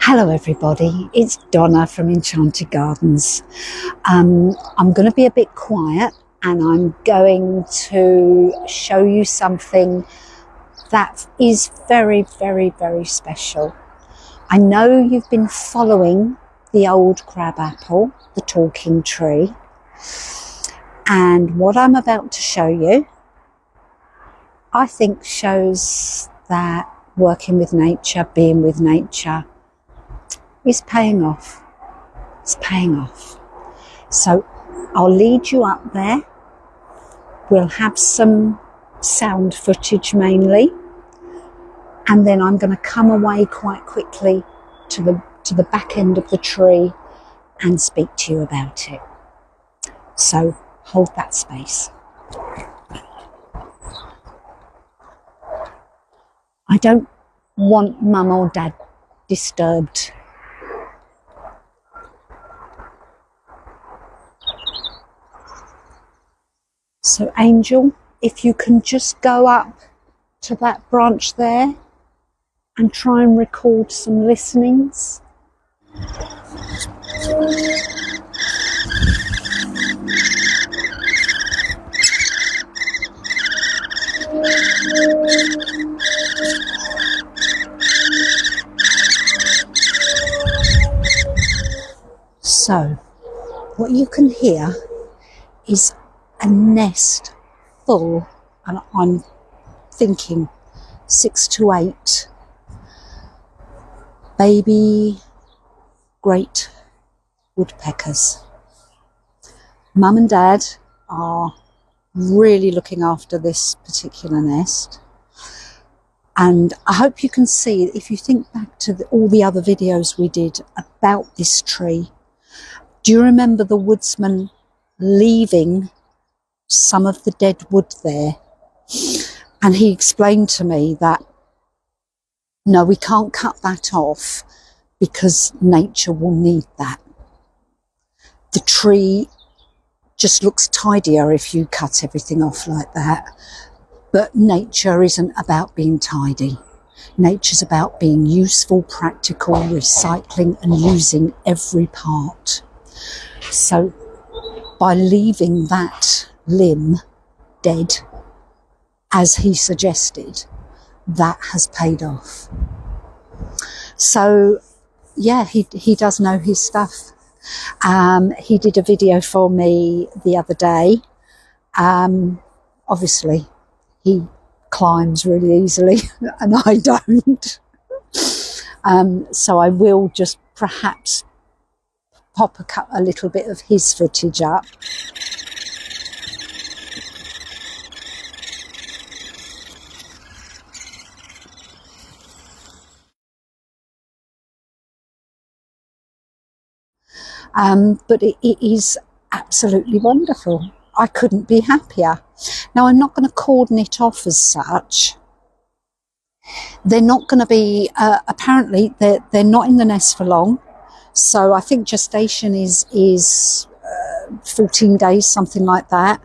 Hello everybody, it's Donna from Enchanted Gardens. I'm going to be a bit quiet and I'm going to show you something that is very, very, very special. I know you've been following the old crabapple, the talking tree, and what I'm about to show you, I think shows that working with nature, being with nature, is paying off. It's paying off. So I'll lead you up there. We'll have some sound footage mainly, and then I'm going to come away quite quickly to the back end of the tree and speak to you about it. So hold that space. I don't want mum or dad disturbed. So Angel, if you can just go up to that branch there and try and record some listenings. So what you can hear is a nest full, and I'm thinking 6 to 8 baby great woodpeckers. Mum and Dad are really looking after this particular nest, and I hope you can see, if you think back to all the other videos we did about this tree, do you remember the woodsman leaving some of the dead wood there? And he explained to me that no, we can't cut that off because nature will need that. The tree just looks tidier if you cut everything off like that. But nature isn't about being tidy. Nature's about being useful, practical, recycling and using every part. So by leaving that limb dead, as he suggested, that has paid off. So yeah, he does know his stuff. He did a video for me the other day. Obviously he climbs really easily and I don't. So I will just perhaps pop a little bit of his footage up. But it is absolutely wonderful. I couldn't be happier. Now, I'm not going to cordon it off as such. They're not going to be, apparently, they're not in the nest for long. So I think gestation is 14 days, something like that.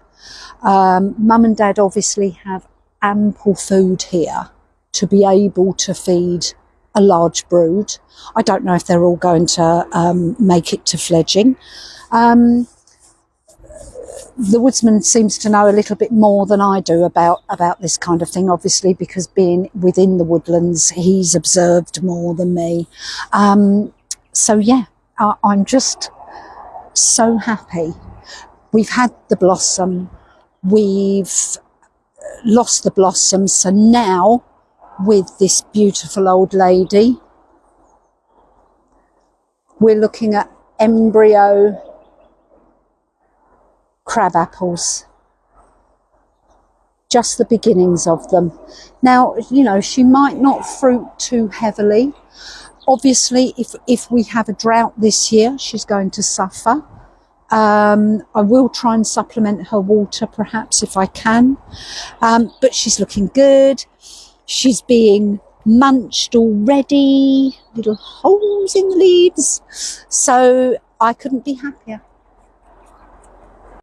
Mum and Dad obviously have ample food here to be able to feed a large brood. I don't know if they're all going to make it to fledging. The woodsman seems to know a little bit more than I do about this kind of thing, obviously, because being within the woodlands, he's observed more than me. So yeah, I'm just so happy. We've had the blossom, we've lost the blossom, so now with this beautiful old lady, we're looking at embryo crab apples, just the beginnings of them. Now, you know, she might not fruit too heavily. Obviously, if we have a drought this year, she's going to suffer. I will try and supplement her water perhaps if I can, but she's looking good. She's being munched already, little holes in the leaves. So I couldn't be happier.